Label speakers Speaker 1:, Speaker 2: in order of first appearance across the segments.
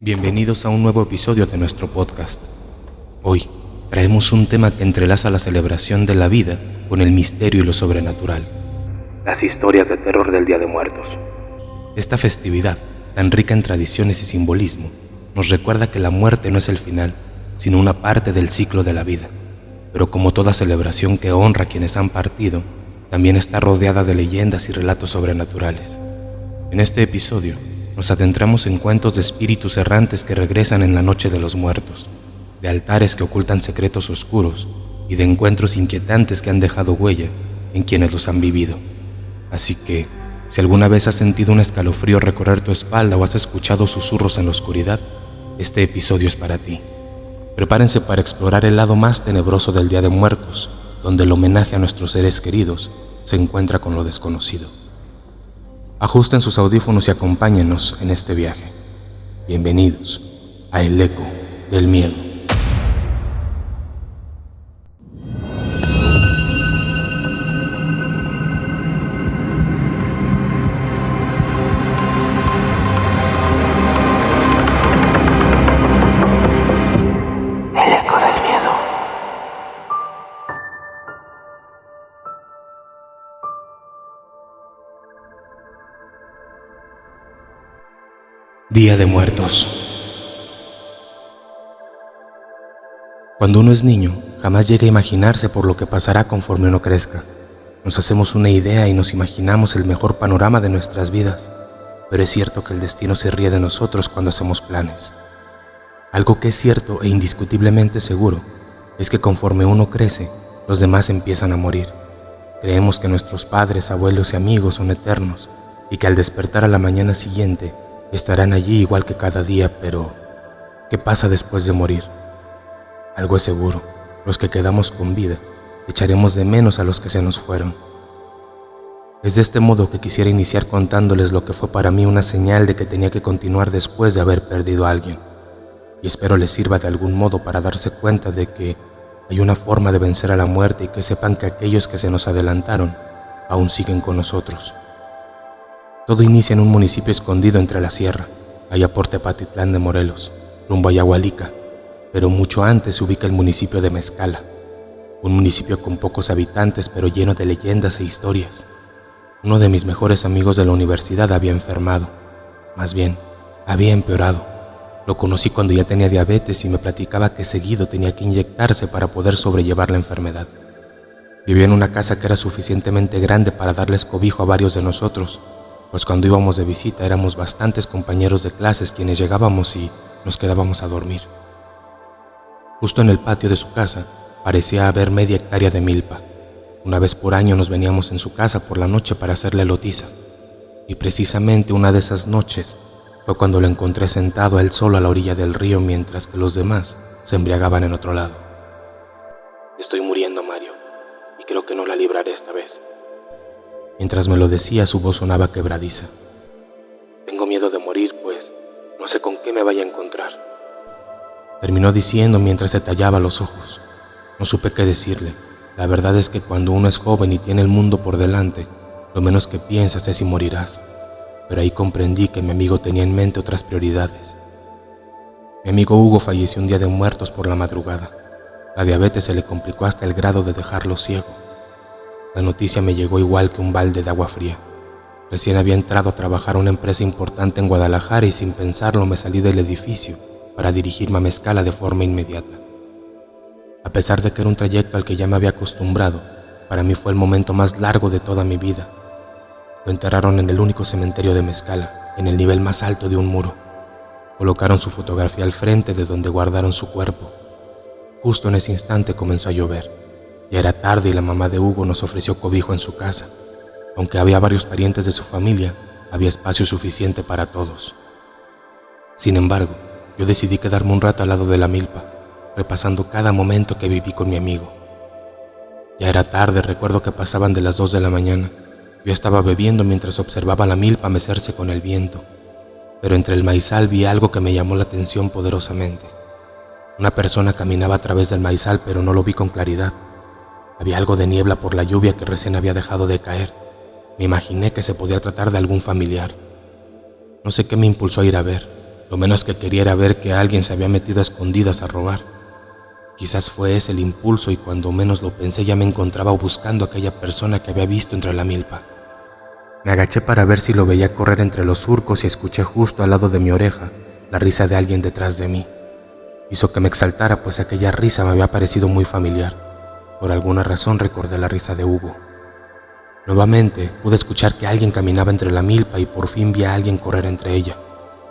Speaker 1: Bienvenidos a un nuevo episodio de nuestro podcast. Hoy traemos un tema que entrelaza la celebración de la vida con el misterio y lo sobrenatural: las historias de terror del Día de Muertos. Esta festividad, tan rica en tradiciones y simbolismo, nos recuerda que la muerte no es el final, sino una parte del ciclo de la vida. Pero como toda celebración que honra a quienes han partido, también está rodeada de leyendas y relatos sobrenaturales. En este episodio, nos adentramos en cuentos de espíritus errantes que regresan en la noche de los muertos, de altares que ocultan secretos oscuros y de encuentros inquietantes que han dejado huella en quienes los han vivido. Así que, si alguna vez has sentido un escalofrío recorrer tu espalda o has escuchado susurros en la oscuridad, este episodio es para ti. Prepárense para explorar el lado más tenebroso del Día de Muertos, donde el homenaje a nuestros seres queridos se encuentra con lo desconocido. Ajusten sus audífonos y acompáñenos en este viaje. Bienvenidos a El Eco del Miedo. El Eco del Miedo. Día de Muertos. Cuando uno es niño, jamás llega a imaginarse por lo que pasará conforme uno crezca. Nos hacemos una idea y nos imaginamos el mejor panorama de nuestras vidas, pero es cierto que el destino se ríe de nosotros cuando hacemos planes. Algo que es cierto e indiscutiblemente seguro es que conforme uno crece, los demás empiezan a morir. Creemos que nuestros padres, abuelos y amigos son eternos y que al despertar a la mañana siguiente estarán allí igual que cada día, pero ¿qué pasa después de morir? Algo es seguro: los que quedamos con vida echaremos de menos a los que se nos fueron. Es de este modo que quisiera iniciar contándoles lo que fue para mí una señal de que tenía que continuar después de haber perdido a alguien, y espero les sirva de algún modo para darse cuenta de que hay una forma de vencer a la muerte y que sepan que aquellos que se nos adelantaron aún siguen con nosotros. Todo inicia en un municipio escondido entre la sierra, allá por Tepatitlán de Morelos, rumbo a Yahualica, pero mucho antes se ubica el municipio de Mezcala, un municipio con pocos habitantes pero lleno de leyendas e historias. Uno de mis mejores amigos de la universidad había enfermado, más bien, había empeorado. Lo conocí cuando ya tenía diabetes y me platicaba que seguido tenía que inyectarse para poder sobrellevar la enfermedad. Vivía en una casa que era suficientemente grande para darles cobijo a varios de nosotros, pues cuando íbamos de visita éramos bastantes compañeros de clases quienes llegábamos y nos quedábamos a dormir. Justo en el patio de su casa parecía haber media hectárea de milpa. Una vez por año nos veníamos en su casa por la noche para hacerle lotiza, y precisamente una de esas noches fue cuando lo encontré sentado a él solo a la orilla del río mientras que los demás se embriagaban en otro lado. Estoy muriendo, Mario, y creo que no la libraré esta vez. Mientras me lo decía, su voz sonaba quebradiza. Tengo miedo de morir, pues no sé con qué me vaya a encontrar. Terminó diciendo mientras se tallaba los ojos. No supe qué decirle. La verdad es que cuando uno es joven y tiene el mundo por delante, lo menos que piensas es si morirás. Pero ahí comprendí que mi amigo tenía en mente otras prioridades. Mi amigo Hugo falleció un día de muertos por la madrugada. La diabetes se le complicó hasta el grado de dejarlo ciego. La noticia me llegó igual que un balde de agua fría. Recién había entrado a trabajar a una empresa importante en Guadalajara y sin pensarlo me salí del edificio para dirigirme a Mezcala de forma inmediata. A pesar de que era un trayecto al que ya me había acostumbrado, para mí fue el momento más largo de toda mi vida. Lo enterraron en el único cementerio de Mezcala, en el nivel más alto de un muro. Colocaron su fotografía al frente de donde guardaron su cuerpo. Justo en ese instante comenzó a llover. Ya era tarde y la mamá de Hugo nos ofreció cobijo en su casa. Aunque había varios parientes de su familia, había espacio suficiente para todos. Sin embargo, yo decidí quedarme un rato al lado de la milpa, repasando cada momento que viví con mi amigo. Ya era tarde, recuerdo que pasaban de las 2 de la mañana. Yo estaba bebiendo mientras observaba la milpa mecerse con el viento, pero entre el maizal vi algo que me llamó la atención poderosamente. Una persona caminaba a través del maizal, pero no lo vi con claridad. Había algo de niebla por la lluvia que recién había dejado de caer. Me imaginé que se podía tratar de algún familiar. No sé qué me impulsó a ir a ver. Lo menos que quería era ver que alguien se había metido a escondidas a robar. Quizás fue ese el impulso y cuando menos lo pensé ya me encontraba buscando a aquella persona que había visto entre la milpa. Me agaché para ver si lo veía correr entre los surcos y escuché justo al lado de mi oreja la risa de alguien detrás de mí. Hizo que me exaltara, pues aquella risa me había parecido muy familiar. Por alguna razón recordé la risa de Hugo. Nuevamente pude escuchar que alguien caminaba entre la milpa y por fin vi a alguien correr entre ella.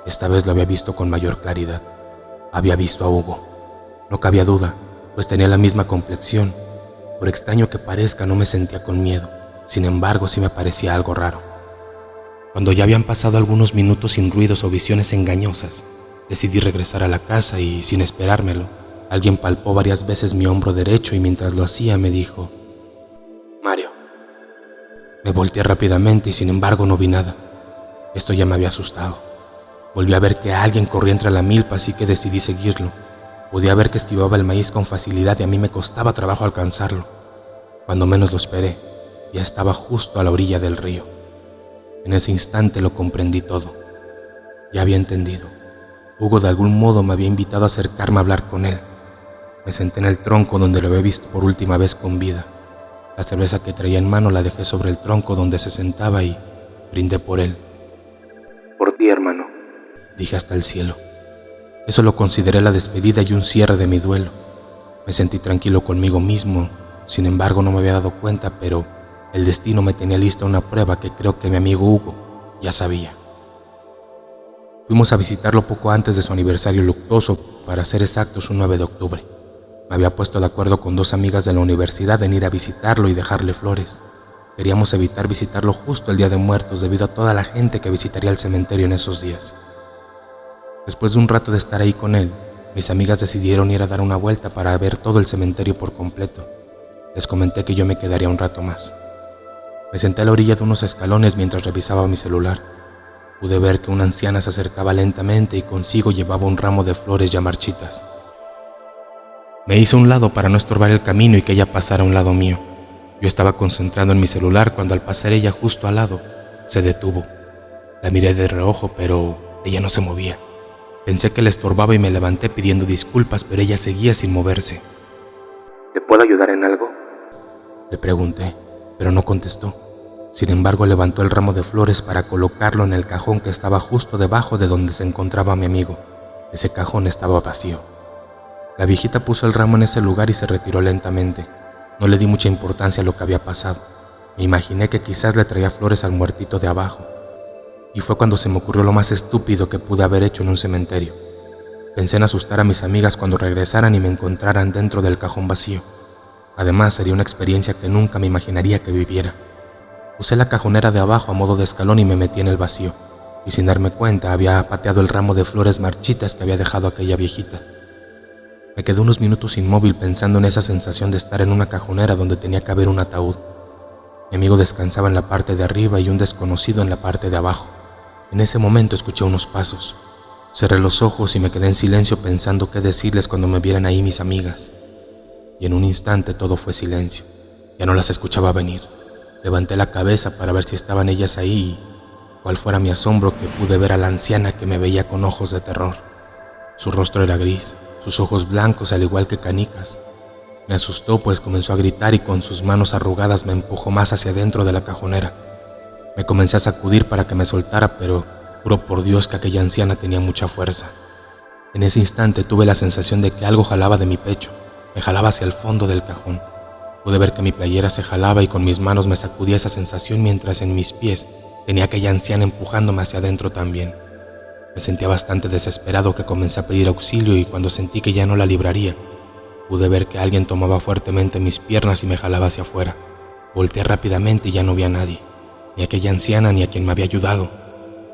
Speaker 1: Esta vez lo había visto con mayor claridad. Había visto a Hugo. No cabía duda, pues tenía la misma complexión. Por extraño que parezca, no me sentía con miedo. Sin embargo, sí me parecía algo raro. Cuando ya habían pasado algunos minutos sin ruidos o visiones engañosas, decidí regresar a la casa y, sin esperármelo, alguien palpó varias veces mi hombro derecho y mientras lo hacía me dijo: «Mario». Me volteé rápidamente y sin embargo no vi nada. Esto ya me había asustado. Volví a ver que alguien corría entre la milpa, así que decidí seguirlo. Podía ver que esquivaba el maíz con facilidad y a mí me costaba trabajo alcanzarlo. Cuando menos lo esperé, ya estaba justo a la orilla del río. En ese instante lo comprendí todo. Ya había entendido. Hugo de algún modo me había invitado a acercarme a hablar con él. Me senté en el tronco donde lo había visto por última vez con vida. La cerveza que traía en mano la dejé sobre el tronco donde se sentaba y brindé por él. «Por ti, hermano», dije hasta el cielo. Eso lo consideré la despedida y un cierre de mi duelo. Me sentí tranquilo conmigo mismo, sin embargo no me había dado cuenta, pero el destino me tenía lista una prueba que creo que mi amigo Hugo ya sabía. Fuimos a visitarlo poco antes de su aniversario luctuoso, para ser exactos un 9 de octubre. Me había puesto de acuerdo con 2 amigas de la universidad en ir a visitarlo y dejarle flores. Queríamos evitar visitarlo justo el Día de Muertos debido a toda la gente que visitaría el cementerio en esos días. Después de un rato de estar ahí con él, mis amigas decidieron ir a dar una vuelta para ver todo el cementerio por completo. Les comenté que yo me quedaría un rato más. Me senté a la orilla de unos escalones mientras revisaba mi celular. Pude ver que una anciana se acercaba lentamente y consigo llevaba un ramo de flores ya marchitas. Me hice a un lado para no estorbar el camino y que ella pasara a un lado mío. Yo estaba concentrado en mi celular cuando al pasar ella justo al lado, se detuvo. La miré de reojo, pero ella no se movía. Pensé que le estorbaba y me levanté pidiendo disculpas, pero ella seguía sin moverse. «¿Te puedo ayudar en algo?», le pregunté, pero no contestó. Sin embargo, levantó el ramo de flores para colocarlo en el cajón que estaba justo debajo de donde se encontraba mi amigo. Ese cajón estaba vacío. La viejita puso el ramo en ese lugar y se retiró lentamente. No le di mucha importancia a lo que había pasado. Me imaginé que quizás le traía flores al muertito de abajo. Y fue cuando se me ocurrió lo más estúpido que pude haber hecho en un cementerio. Pensé en asustar a mis amigas cuando regresaran y me encontraran dentro del cajón vacío. Además, sería una experiencia que nunca me imaginaría que viviera. Usé la cajonera de abajo a modo de escalón y me metí en el vacío. Y sin darme cuenta, había pateado el ramo de flores marchitas que había dejado aquella viejita. Me quedé unos minutos inmóvil pensando en esa sensación de estar en una cajonera donde tenía que haber un ataúd. Mi amigo descansaba en la parte de arriba y un desconocido en la parte de abajo. En ese momento escuché unos pasos. Cerré los ojos y me quedé en silencio pensando qué decirles cuando me vieran ahí mis amigas. Y en un instante todo fue silencio. Ya no las escuchaba venir. Levanté la cabeza para ver si estaban ellas ahí y, cuál fuera mi asombro, que pude ver a la anciana que me veía con ojos de terror. Su rostro era gris, sus ojos blancos al igual que canicas. Me asustó pues comenzó a gritar y con sus manos arrugadas me empujó más hacia adentro de la cajonera. Me comencé a sacudir para que me soltara, pero juro por Dios que aquella anciana tenía mucha fuerza. En ese instante tuve la sensación de que algo jalaba de mi pecho, me jalaba hacia el fondo del cajón. Pude ver que mi playera se jalaba y con mis manos me sacudía esa sensación mientras en mis pies tenía aquella anciana empujándome hacia adentro también. Me sentía bastante desesperado que comencé a pedir auxilio y cuando sentí que ya no la libraría, pude ver que alguien tomaba fuertemente mis piernas y me jalaba hacia afuera. Volteé rápidamente y ya no vi a nadie, ni a aquella anciana ni a quien me había ayudado.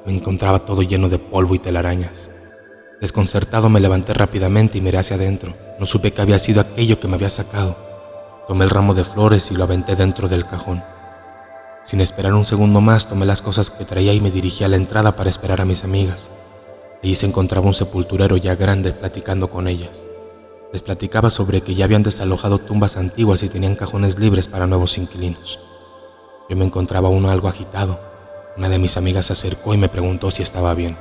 Speaker 1: Me encontraba todo lleno de polvo y telarañas. Desconcertado me levanté rápidamente y miré hacia adentro. No supe qué había sido aquello que me había sacado. Tomé el ramo de flores y lo aventé dentro del cajón. Sin esperar un segundo más, tomé las cosas que traía y me dirigí a la entrada para esperar a mis amigas. Allí se encontraba un sepulturero ya grande platicando con ellas. Les platicaba sobre que ya habían desalojado tumbas antiguas y tenían cajones libres para nuevos inquilinos. Yo me encontraba uno algo agitado. Una de mis amigas se acercó y me preguntó si estaba bien.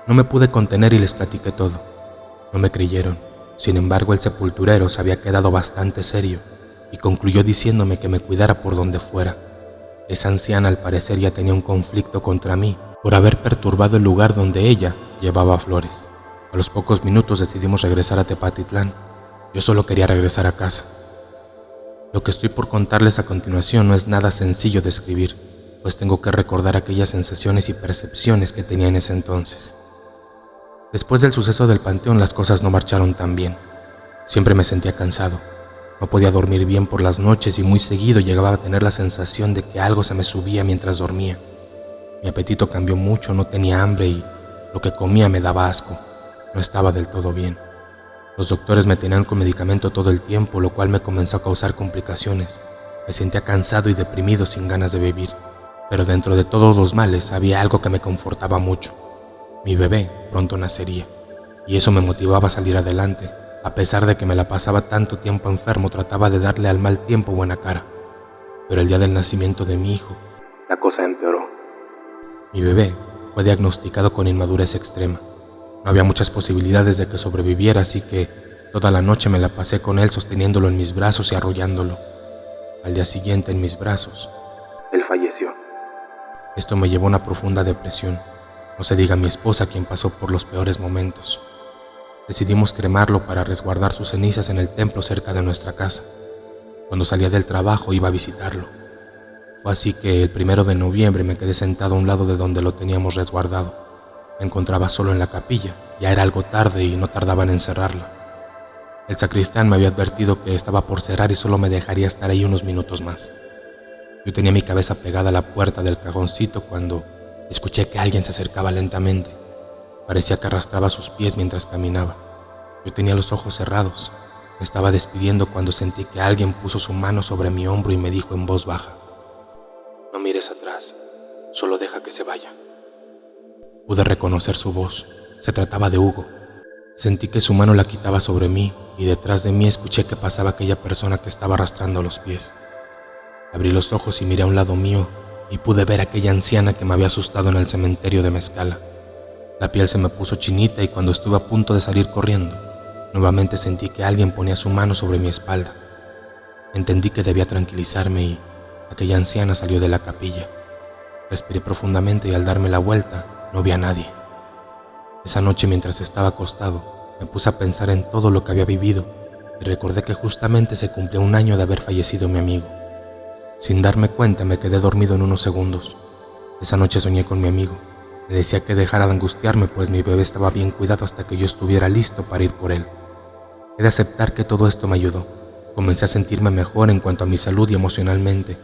Speaker 1: No me pude contener y les platiqué todo. No me creyeron. Sin embargo, el sepulturero se había quedado bastante serio y concluyó diciéndome que me cuidara por donde fuera. Esa anciana al parecer ya tenía un conflicto contra mí por haber perturbado el lugar donde ella llevaba flores. A los pocos minutos decidimos regresar a Tepatitlán. Yo solo quería regresar a casa. Lo que estoy por contarles a continuación no es nada sencillo de escribir, pues tengo que recordar aquellas sensaciones y percepciones que tenía en ese entonces. Después del suceso del panteón, las cosas no marcharon tan bien. Siempre me sentía cansado. No podía dormir bien por las noches y muy seguido llegaba a tener la sensación de que algo se me subía mientras dormía. Mi apetito cambió mucho, no tenía hambre y lo que comía me daba asco. No estaba del todo bien. Los doctores me tenían con medicamento todo el tiempo, lo cual me comenzó a causar complicaciones. Me sentía cansado y deprimido sin ganas de vivir. Pero dentro de todos los males había algo que me confortaba mucho. Mi bebé pronto nacería, y eso me motivaba a salir adelante. A pesar de que me la pasaba tanto tiempo enfermo, trataba de darle al mal tiempo buena cara. Pero el día del nacimiento de mi hijo, la cosa empeoró. Mi bebé fue diagnosticado con inmadurez extrema. No había muchas posibilidades de que sobreviviera, así que toda la noche me la pasé con él sosteniéndolo en mis brazos y arrullándolo. Al día siguiente, en mis brazos, él falleció. Esto me llevó a una profunda depresión. No se diga a mi esposa, quien pasó por los peores momentos. Decidimos cremarlo para resguardar sus cenizas en el templo cerca de nuestra casa. Cuando salía del trabajo iba a visitarlo. Fue así que el 1 de noviembre me quedé sentado a un lado de donde lo teníamos resguardado. Me encontraba solo en la capilla, ya era algo tarde y no tardaban en cerrarla. El sacristán me había advertido que estaba por cerrar y solo me dejaría estar ahí unos minutos más. Yo tenía mi cabeza pegada a la puerta del cajoncito cuando escuché que alguien se acercaba lentamente. Parecía que arrastraba sus pies mientras caminaba. Yo tenía los ojos cerrados. Me estaba despidiendo cuando sentí que alguien puso su mano sobre mi hombro y me dijo en voz baja: «No mires atrás, solo deja que se vaya». Pude reconocer su voz. Se trataba de Hugo. Sentí que su mano la quitaba sobre mí y detrás de mí escuché que pasaba aquella persona que estaba arrastrando los pies. Abrí los ojos y miré a un lado mío y pude ver a aquella anciana que me había asustado en el cementerio de Mezcala. La piel se me puso chinita y cuando estuve a punto de salir corriendo, nuevamente sentí que alguien ponía su mano sobre mi espalda. Entendí que debía tranquilizarme y aquella anciana salió de la capilla. Respiré profundamente y al darme la vuelta no vi a nadie. Esa noche, mientras estaba acostado, me puse a pensar en todo lo que había vivido y recordé que justamente se cumplía un año de haber fallecido mi amigo. Sin darme cuenta me quedé dormido en unos segundos. Esa noche soñé con mi amigo. Le decía que dejara de angustiarme, pues mi bebé estaba bien cuidado hasta que yo estuviera listo para ir por él. He de aceptar que todo esto me ayudó. Comencé a sentirme mejor en cuanto a mi salud y emocionalmente.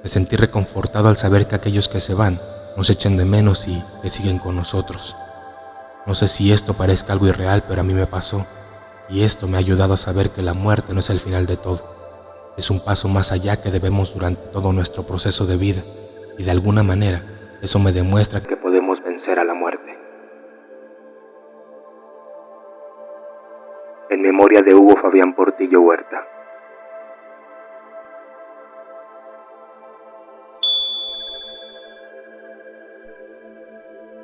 Speaker 1: Me sentí reconfortado al saber que aquellos que se van nos echan de menos y que siguen con nosotros. No sé si esto parezca algo irreal, pero a mí me pasó, y esto me ha ayudado a saber que la muerte no es el final de todo. Es un paso más allá que debemos durante todo nuestro proceso de vida, y de alguna manera eso me demuestra que podemos vencer a la muerte. En memoria de Hugo Fabián Portillo Huerta.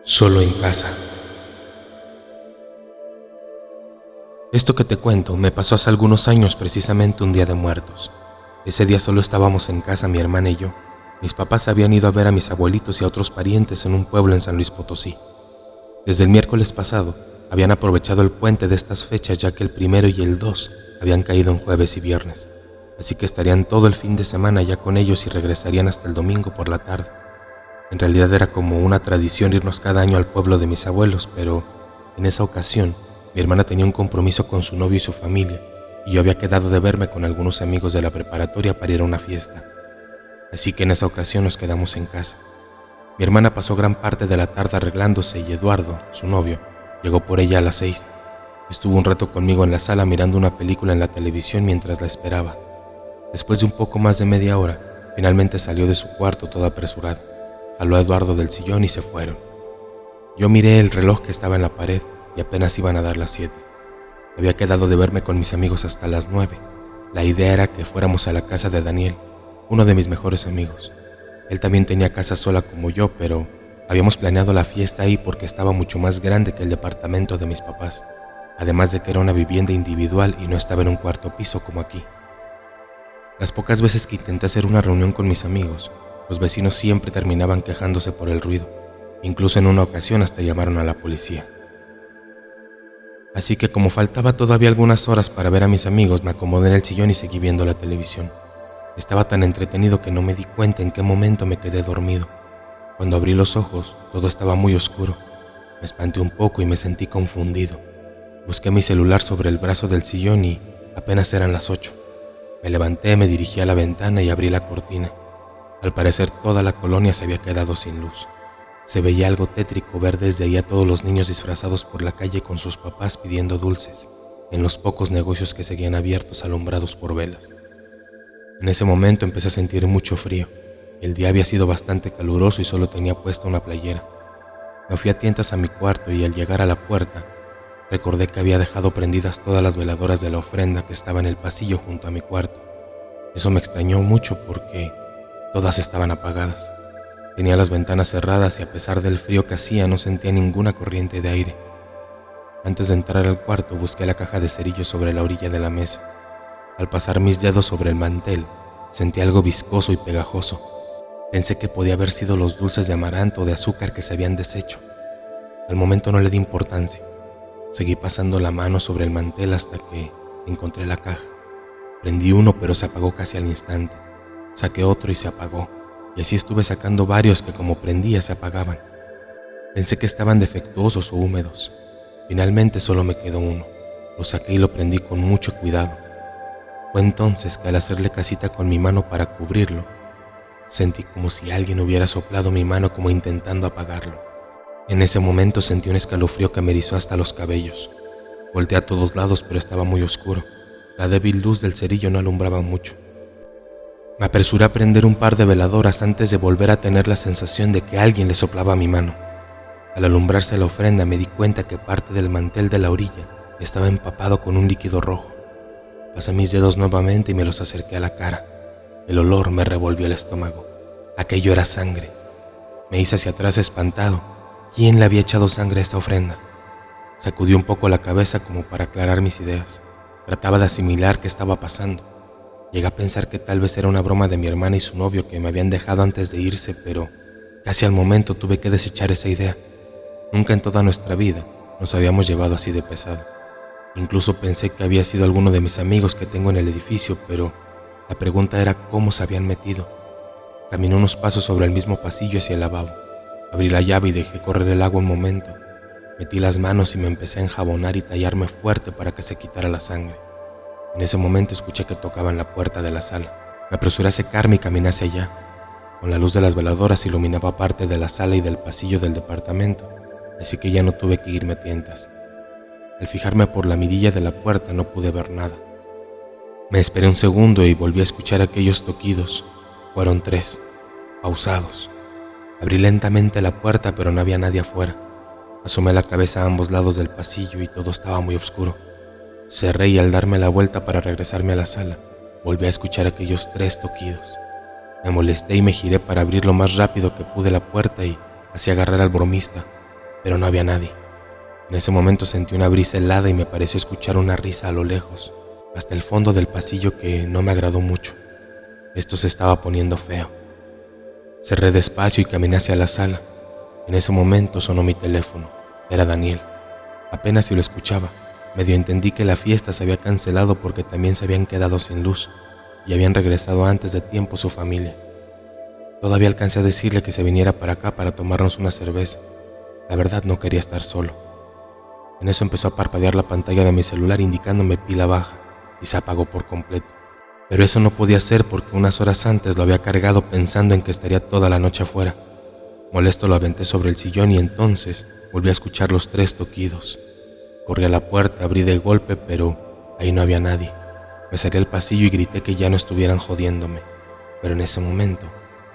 Speaker 1: Solo en casa. Esto que te cuento me pasó hace algunos años, precisamente un día de muertos. Ese día solo estábamos en casa mi hermana y yo. Mis papás habían ido a ver a mis abuelitos y a otros parientes en un pueblo en San Luis Potosí. Desde el miércoles pasado habían aprovechado el puente de estas fechas, ya que el 1 y el 2 habían caído en jueves y viernes, así que estarían todo el fin de semana ya con ellos y regresarían hasta el domingo por la tarde. En realidad era como una tradición irnos cada año al pueblo de mis abuelos, pero en esa ocasión mi hermana tenía un compromiso con su novio y su familia, y yo había quedado de verme con algunos amigos de la preparatoria para ir a una fiesta. Así que en esa ocasión nos quedamos en casa. Mi hermana pasó gran parte de la tarde arreglándose y Eduardo, su novio, llegó por ella a las 6. Estuvo un rato conmigo en la sala mirando una película en la televisión mientras la esperaba. Después de un poco más de media hora, finalmente salió de su cuarto toda apresurada. Jaló a Eduardo del sillón y se fueron. Yo miré el reloj que estaba en la pared y apenas iban a dar las 7. Había quedado de verme con mis amigos hasta las 9. La idea era que fuéramos a la casa de Daniel, uno de mis mejores amigos. Él también tenía casa sola como yo, pero Habíamos planeado la fiesta ahí porque estaba mucho más grande que el departamento de mis papás, además de que era una vivienda individual y no estaba en un cuarto piso como aquí. Las pocas veces que intenté hacer una reunión con mis amigos, los vecinos siempre terminaban quejándose por el ruido. Incluso en una ocasión hasta llamaron a la policía. Así que como faltaba todavía algunas horas para ver a mis amigos, me acomodé en el sillón y seguí viendo la televisión. Estaba tan entretenido que no me di cuenta en qué momento me quedé dormido. Cuando abrí los ojos, todo estaba muy oscuro. Me espanté un poco y me sentí confundido. Busqué mi celular sobre el brazo del sillón y apenas eran las 8. Me levanté, me dirigí a la ventana y abrí la cortina. Al parecer toda la colonia se había quedado sin luz. Se veía algo tétrico ver desde ahí a todos los niños disfrazados por la calle con sus papás pidiendo dulces, en los pocos negocios que seguían abiertos alumbrados por velas. En ese momento empecé a sentir mucho frío. El día había sido bastante caluroso y solo tenía puesta una playera. Me fui a tientas a mi cuarto y al llegar a la puerta, recordé que había dejado prendidas todas las veladoras de la ofrenda que estaba en el pasillo junto a mi cuarto. Eso me extrañó mucho porque todas estaban apagadas. Tenía las ventanas cerradas y a pesar del frío que hacía no sentía ninguna corriente de aire. Antes de entrar al cuarto busqué la caja de cerillos sobre la orilla de la mesa. Al pasar mis dedos sobre el mantel, sentí algo viscoso y pegajoso. Pensé que podía haber sido los dulces de amaranto o de azúcar que se habían deshecho. Al momento no le di importancia. Seguí pasando la mano sobre el mantel hasta que encontré la caja. Prendí uno pero se apagó casi al instante. Saqué otro y se apagó. Y así estuve sacando varios que como prendía se apagaban. Pensé que estaban defectuosos o húmedos. Finalmente solo me quedó uno. Lo saqué y lo prendí con mucho cuidado. Fue entonces que al hacerle casita con mi mano para cubrirlo, sentí como si alguien hubiera soplado mi mano como intentando apagarlo. En ese momento sentí un escalofrío que me erizó hasta los cabellos. Volteé a todos lados pero estaba muy oscuro. La débil luz del cerillo no alumbraba mucho. Me apresuré a prender un par de veladoras antes de volver a tener la sensación de que alguien le soplaba a mi mano. Al alumbrarse la ofrenda me di cuenta que parte del mantel de la orilla estaba empapado con un líquido rojo. Pasé mis dedos nuevamente y me los acerqué a la cara. El olor me revolvió el estómago. Aquello era sangre. Me hice hacia atrás espantado. ¿Quién le había echado sangre a esta ofrenda? Sacudí un poco la cabeza como para aclarar mis ideas. Trataba de asimilar qué estaba pasando. Llegué a pensar que tal vez era una broma de mi hermana y su novio que me habían dejado antes de irse, pero casi al momento tuve que desechar esa idea. Nunca en toda nuestra vida nos habíamos llevado así de pesado. Incluso pensé que había sido alguno de mis amigos que tengo en el edificio, pero la pregunta era cómo se habían metido. Caminé unos pasos sobre el mismo pasillo hacia el lavabo. Abrí la llave y dejé correr el agua un momento. Metí las manos y me empecé a enjabonar y tallarme fuerte para que se quitara la sangre. En ese momento escuché que tocaban la puerta de la sala. Me apresuré a secarme y caminé hacia allá. Con la luz de las veladoras iluminaba parte de la sala y del pasillo del departamento, así que ya no tuve que irme a tientas. Al fijarme por la mirilla de la puerta no pude ver nada. Me esperé un segundo y volví a escuchar aquellos toquidos. Fueron 3, pausados. Abrí lentamente la puerta pero no había nadie afuera. Asomé la cabeza a ambos lados del pasillo y todo estaba muy oscuro. Cerré y al darme la vuelta para regresarme a la sala, volví a escuchar aquellos 3 toquidos. Me molesté y me giré para abrir lo más rápido que pude la puerta y así agarrar al bromista, pero no había nadie. En ese momento sentí una brisa helada y me pareció escuchar una risa a lo lejos, hasta el fondo del pasillo que no me agradó mucho. Esto se estaba poniendo feo. Cerré despacio y caminé hacia la sala. En ese momento sonó mi teléfono. Era Daniel. Apenas si lo escuchaba. Medio entendí que la fiesta se había cancelado porque también se habían quedado sin luz y habían regresado antes de tiempo su familia. Todavía alcancé a decirle que se viniera para acá para tomarnos una cerveza. La verdad no quería estar solo. En eso empezó a parpadear la pantalla de mi celular indicándome pila baja y se apagó por completo. Pero eso no podía ser porque unas horas antes lo había cargado pensando en que estaría toda la noche afuera. Molesto lo aventé sobre el sillón y entonces volví a escuchar los 3 toquidos. Corrí a la puerta, abrí de golpe, pero ahí no había nadie. Me salí al pasillo y grité que ya no estuvieran jodiéndome. Pero en ese momento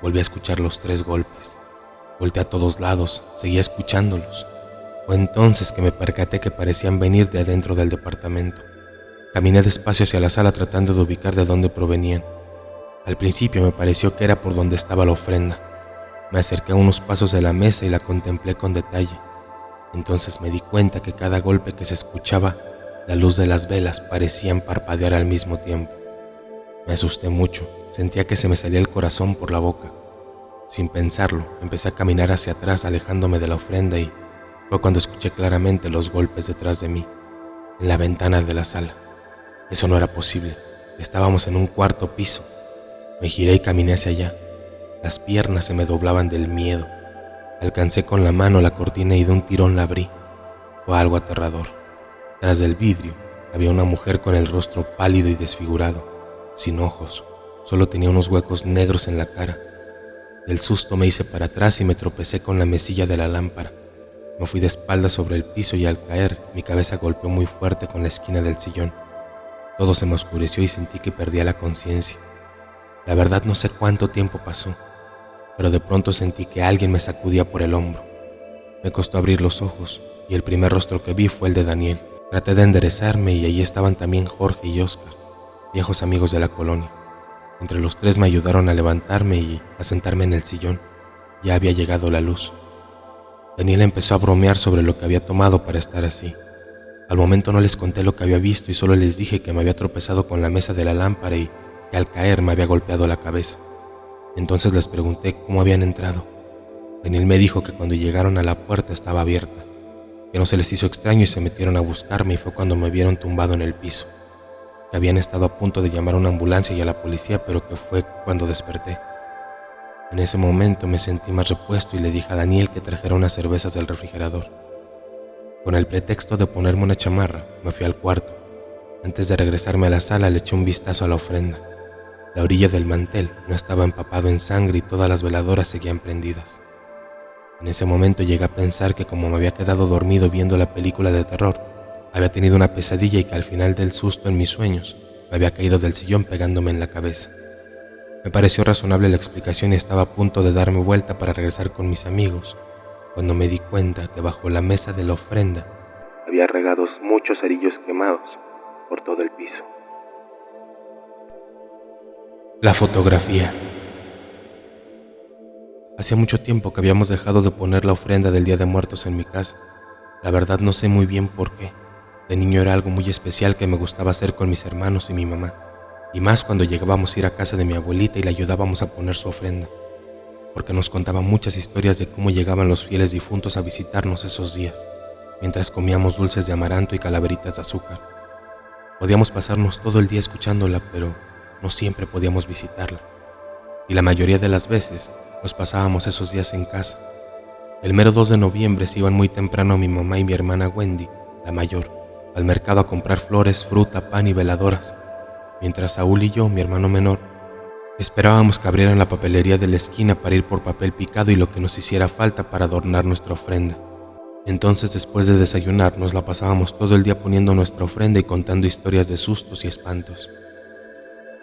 Speaker 1: volví a escuchar los 3 golpes. Volteé a todos lados, seguía escuchándolos. Fue entonces que me percaté que parecían venir de adentro del departamento. Caminé despacio hacia la sala tratando de ubicar de dónde provenían. Al principio me pareció que era por donde estaba la ofrenda. Me acerqué a unos pasos de la mesa y la contemplé con detalle. Entonces me di cuenta que cada golpe que se escuchaba, la luz de las velas parecían parpadear al mismo tiempo. Me asusté mucho, sentía que se me salía el corazón por la boca. Sin pensarlo, empecé a caminar hacia atrás alejándome de la ofrenda y fue cuando escuché claramente los golpes detrás de mí, en la ventana de la sala. Eso no era posible, estábamos en un cuarto piso. Me giré y caminé hacia allá. Las piernas se me doblaban del miedo. Alcancé con la mano la cortina y de un tirón la abrí. Fue algo aterrador. Tras del vidrio había una mujer con el rostro pálido y desfigurado, sin ojos, solo tenía unos huecos negros en la cara. Del susto me hice para atrás y me tropecé con la mesilla de la lámpara. Me fui de espaldas sobre el piso y al caer mi cabeza golpeó muy fuerte con la esquina del sillón. Todo se me oscureció y sentí que perdía la conciencia. La verdad no sé cuánto tiempo pasó, pero de pronto sentí que alguien me sacudía por el hombro. Me costó abrir los ojos y el primer rostro que vi fue el de Daniel. Traté de enderezarme y allí estaban también Jorge y Oscar, viejos amigos de la colonia. Entre los tres me ayudaron a levantarme y a sentarme en el sillón. Ya había llegado la luz. Daniel empezó a bromear sobre lo que había tomado para estar así. Al momento no les conté lo que había visto y solo les dije que me había tropezado con la mesa de la lámpara y que al caer me había golpeado la cabeza. Entonces les pregunté cómo habían entrado. Daniel me dijo que cuando llegaron a la puerta estaba abierta, que no se les hizo extraño y se metieron a buscarme y fue cuando me vieron tumbado en el piso, que habían estado a punto de llamar a una ambulancia y a la policía, pero que fue cuando desperté. En ese momento me sentí más repuesto y le dije a Daniel que trajera unas cervezas del refrigerador. Con el pretexto de ponerme una chamarra, me fui al cuarto. Antes de regresarme a la sala le eché un vistazo a la ofrenda. La orilla del mantel no estaba empapado en sangre y todas las veladoras seguían prendidas. En ese momento llegué a pensar que como me había quedado dormido viendo la película de terror, había tenido una pesadilla y que al final del susto en mis sueños me había caído del sillón pegándome en la cabeza. Me pareció razonable la explicación y estaba a punto de darme vuelta para regresar con mis amigos, cuando me di cuenta que bajo la mesa de la ofrenda había regados muchos cerillos quemados por todo el piso. La fotografía. Hacía mucho tiempo que habíamos dejado de poner la ofrenda del Día de Muertos en mi casa. La verdad no sé muy bien por qué. De niño era algo muy especial que me gustaba hacer con mis hermanos y mi mamá, y más cuando llegábamos a ir a casa de mi abuelita y le ayudábamos a poner su ofrenda, porque nos contaba muchas historias de cómo llegaban los fieles difuntos a visitarnos esos días, mientras comíamos dulces de amaranto y calaveritas de azúcar. Podíamos pasarnos todo el día escuchándola, pero no siempre podíamos visitarla, y la mayoría de las veces nos pasábamos esos días en casa. El mero 2 de noviembre se iban muy temprano mi mamá y mi hermana Wendy, la mayor, al mercado a comprar flores, fruta, pan y veladoras, mientras Saúl y yo, mi hermano menor, esperábamos que abrieran la papelería de la esquina para ir por papel picado y lo que nos hiciera falta para adornar nuestra ofrenda. Entonces, después de desayunar, nos la pasábamos todo el día poniendo nuestra ofrenda y contando historias de sustos y espantos.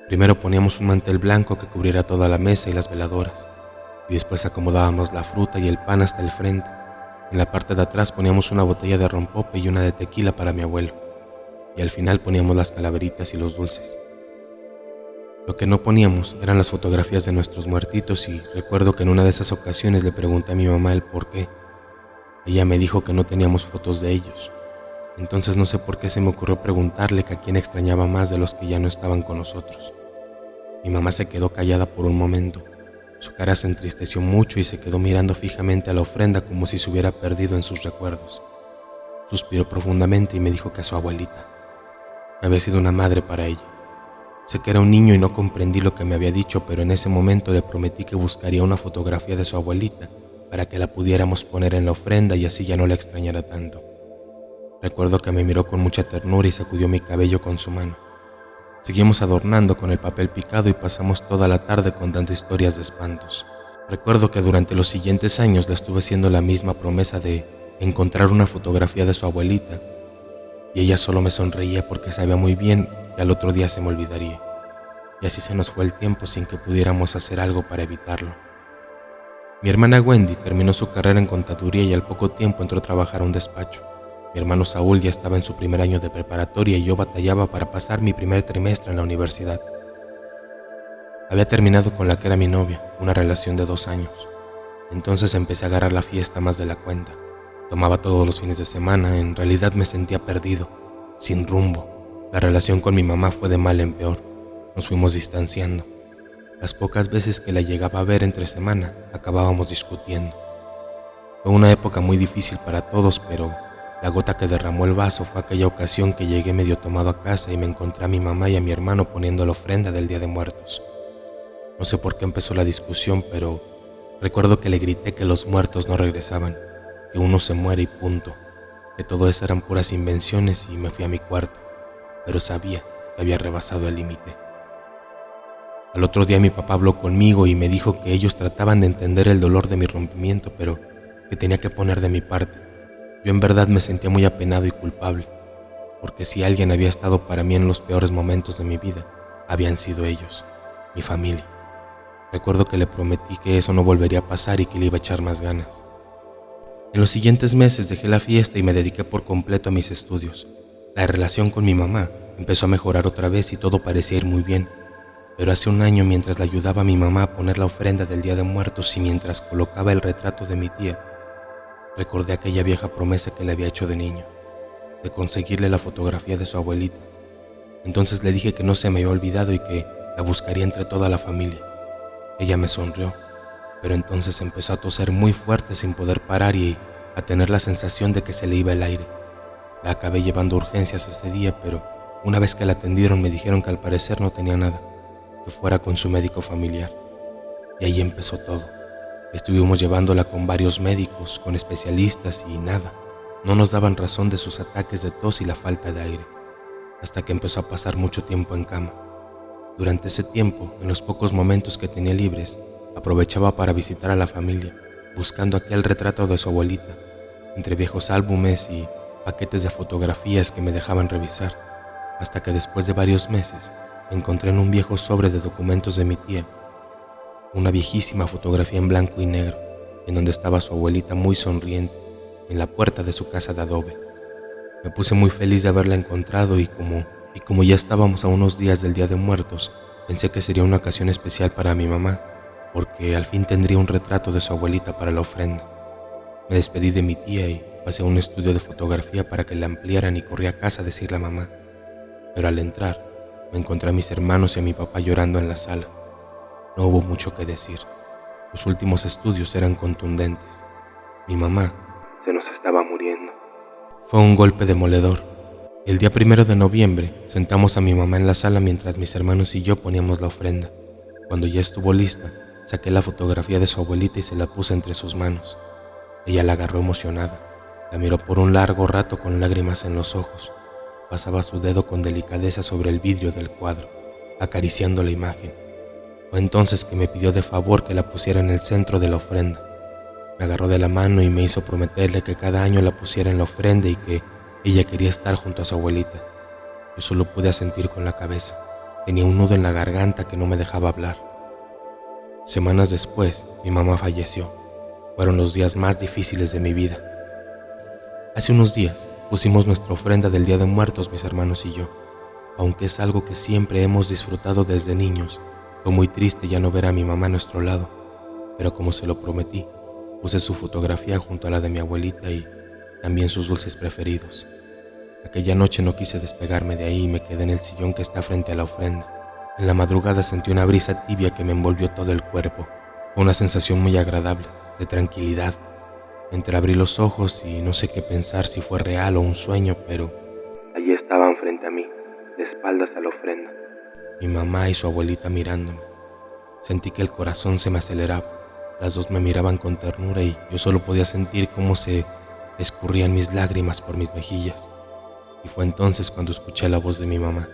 Speaker 1: Primero poníamos un mantel blanco que cubriera toda la mesa y las veladoras, y después acomodábamos la fruta y el pan hasta el frente. En la parte de atrás poníamos una botella de rompope y una de tequila para mi abuelo, y al final poníamos las calaveritas y los dulces. Lo que no poníamos eran las fotografías de nuestros muertitos y recuerdo que en una de esas ocasiones le pregunté a mi mamá el por qué. Ella me dijo que no teníamos fotos de ellos. Entonces no sé por qué se me ocurrió preguntarle que a quién extrañaba más de los que ya no estaban con nosotros. Mi mamá se quedó callada por un momento. Su cara se entristeció mucho y se quedó mirando fijamente a la ofrenda como si se hubiera perdido en sus recuerdos. Suspiró profundamente y me dijo que a su abuelita. Había sido una madre para ella. Sé que era un niño y no comprendí lo que me había dicho, pero en ese momento le prometí que buscaría una fotografía de su abuelita para que la pudiéramos poner en la ofrenda y así ya no la extrañara tanto. Recuerdo que me miró con mucha ternura y sacudió mi cabello con su mano. Seguimos adornando con el papel picado y pasamos toda la tarde contando historias de espantos. Recuerdo que durante los siguientes años le estuve haciendo la misma promesa de encontrar una fotografía de su abuelita, y ella solo me sonreía porque sabía muy bien que al otro día se me olvidaría, y así se nos fue el tiempo sin que pudiéramos hacer algo para evitarlo. Mi hermana Wendy terminó su carrera en contaduría y al poco tiempo entró a trabajar a un despacho. Mi hermano Saúl ya estaba en su primer año de preparatoria y yo batallaba para pasar mi primer trimestre en la universidad. Había terminado con la que era mi novia, una relación de 2 años. Entonces empecé a agarrar la fiesta más de la cuenta. Tomaba todos los fines de semana, en realidad me sentía perdido, sin rumbo. La relación con mi mamá fue de mal en peor, nos fuimos distanciando. Las pocas veces que la llegaba a ver entre semana, acabábamos discutiendo. Fue una época muy difícil para todos, pero la gota que derramó el vaso fue aquella ocasión que llegué medio tomado a casa y me encontré a mi mamá y a mi hermano poniendo la ofrenda del Día de Muertos. No sé por qué empezó la discusión, pero recuerdo que le grité que los muertos no regresaban, que uno se muere y punto, que todo eso eran puras invenciones y me fui a mi cuarto, pero sabía que había rebasado el límite. Al otro día mi papá habló conmigo y me dijo que ellos trataban de entender el dolor de mi rompimiento, pero que tenía que poner de mi parte. Yo en verdad me sentía muy apenado y culpable, porque si alguien había estado para mí en los peores momentos de mi vida, habían sido ellos, mi familia. Recuerdo que le prometí que eso no volvería a pasar y que le iba a echar más ganas. En los siguientes meses dejé la fiesta y me dediqué por completo a mis estudios. La relación con mi mamá empezó a mejorar otra vez y todo parecía ir muy bien. Pero hace un año, mientras le ayudaba a mi mamá a poner la ofrenda del Día de Muertos y mientras colocaba el retrato de mi tía, recordé aquella vieja promesa que le había hecho de niño, de conseguirle la fotografía de su abuelita. Entonces le dije que no se me había olvidado y que la buscaría entre toda la familia. Ella me sonrió, pero entonces empezó a toser muy fuerte sin poder parar y a tener la sensación de que se le iba el aire. La acabé llevando a urgencias ese día, pero una vez que la atendieron me dijeron que al parecer no tenía nada, que fuera con su médico familiar. Y ahí empezó todo. Estuvimos llevándola con varios médicos, con especialistas y nada. No nos daban razón de sus ataques de tos y la falta de aire, hasta que empezó a pasar mucho tiempo en cama. Durante ese tiempo, en los pocos momentos que tenía libres, aprovechaba para visitar a la familia, buscando aquel retrato de su abuelita, entre viejos álbumes y paquetes de fotografías que me dejaban revisar, hasta que después de varios meses encontré en un viejo sobre de documentos de mi tía una viejísima fotografía en blanco y negro, en donde estaba su abuelita muy sonriente, en la puerta de su casa de adobe. Me puse muy feliz de haberla encontrado y como ya estábamos a unos días del Día de Muertos, pensé que sería una ocasión especial para mi mamá, porque al fin tendría un retrato de su abuelita para la ofrenda. Me despedí de mi tía y pasé a un estudio de fotografía para que la ampliaran y corrí a casa a decirle a mamá. Pero al entrar, me encontré a mis hermanos y a mi papá llorando en la sala. No hubo mucho que decir. Los últimos estudios eran contundentes. Mi mamá se nos estaba muriendo. Fue un golpe demoledor. El día 1 de noviembre sentamos a mi mamá en la sala mientras mis hermanos y yo poníamos la ofrenda. Cuando ya estuvo lista, saqué la fotografía de su abuelita y se la puse entre sus manos. Ella la agarró emocionada. La miró por un largo rato con lágrimas en los ojos. Pasaba su dedo con delicadeza sobre el vidrio del cuadro, acariciando la imagen. Fue entonces que me pidió de favor que la pusiera en el centro de la ofrenda. Me agarró de la mano y me hizo prometerle que cada año la pusiera en la ofrenda y que ella quería estar junto a su abuelita. Yo solo pude asentir con la cabeza. Tenía un nudo en la garganta que no me dejaba hablar. Semanas después, mi mamá falleció. Fueron los días más difíciles de mi vida. Hace unos días pusimos nuestra ofrenda del Día de Muertos mis hermanos y yo. Aunque es algo que siempre hemos disfrutado desde niños, fue muy triste ya no ver a mi mamá a nuestro lado, pero como se lo prometí, puse su fotografía junto a la de mi abuelita y también sus dulces preferidos. Aquella noche no quise despegarme de ahí y me quedé en el sillón que está frente a la ofrenda. En la madrugada sentí una brisa tibia que me envolvió todo el cuerpo. Fue una sensación muy agradable, de tranquilidad. Entreabrí los ojos y no sé qué pensar, si fue real o un sueño, pero allí estaban frente a mí, de espaldas a la ofrenda, mi mamá y su abuelita mirándome. Sentí que el corazón se me aceleraba. Las dos me miraban con ternura y yo solo podía sentir cómo se escurrían mis lágrimas por mis mejillas. Y fue entonces cuando escuché la voz de mi mamá,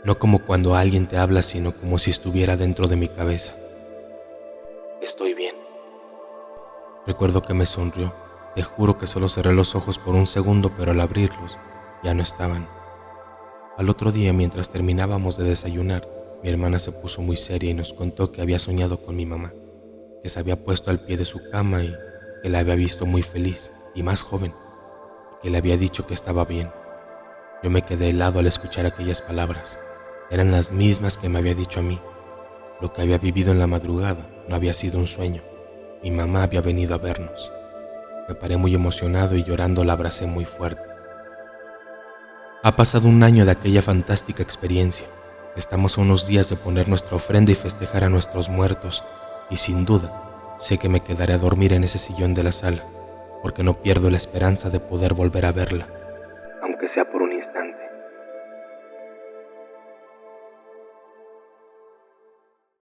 Speaker 1: no como cuando alguien te habla, sino como si estuviera dentro de mi cabeza. Estoy bien. Recuerdo que me sonrió. Te juro que solo cerré los ojos por un segundo, pero al abrirlos ya no estaban. Al otro día, mientras terminábamos de desayunar, mi hermana se puso muy seria y nos contó que había soñado con mi mamá, que se había puesto al pie de su cama y que la había visto muy feliz y más joven, y que le había dicho que estaba bien. Yo me quedé helado al escuchar aquellas palabras. Eran las mismas que me había dicho a mí. Lo que había vivido en la madrugada no había sido un sueño. Mi mamá había venido a vernos. Me paré muy emocionado y llorando la abracé muy fuerte. Ha pasado un año de aquella fantástica experiencia. Estamos a unos días de poner nuestra ofrenda y festejar a nuestros muertos, y sin duda, sé que me quedaré a dormir en ese sillón de la sala, porque no pierdo la esperanza de poder volver a verla, aunque sea por un instante.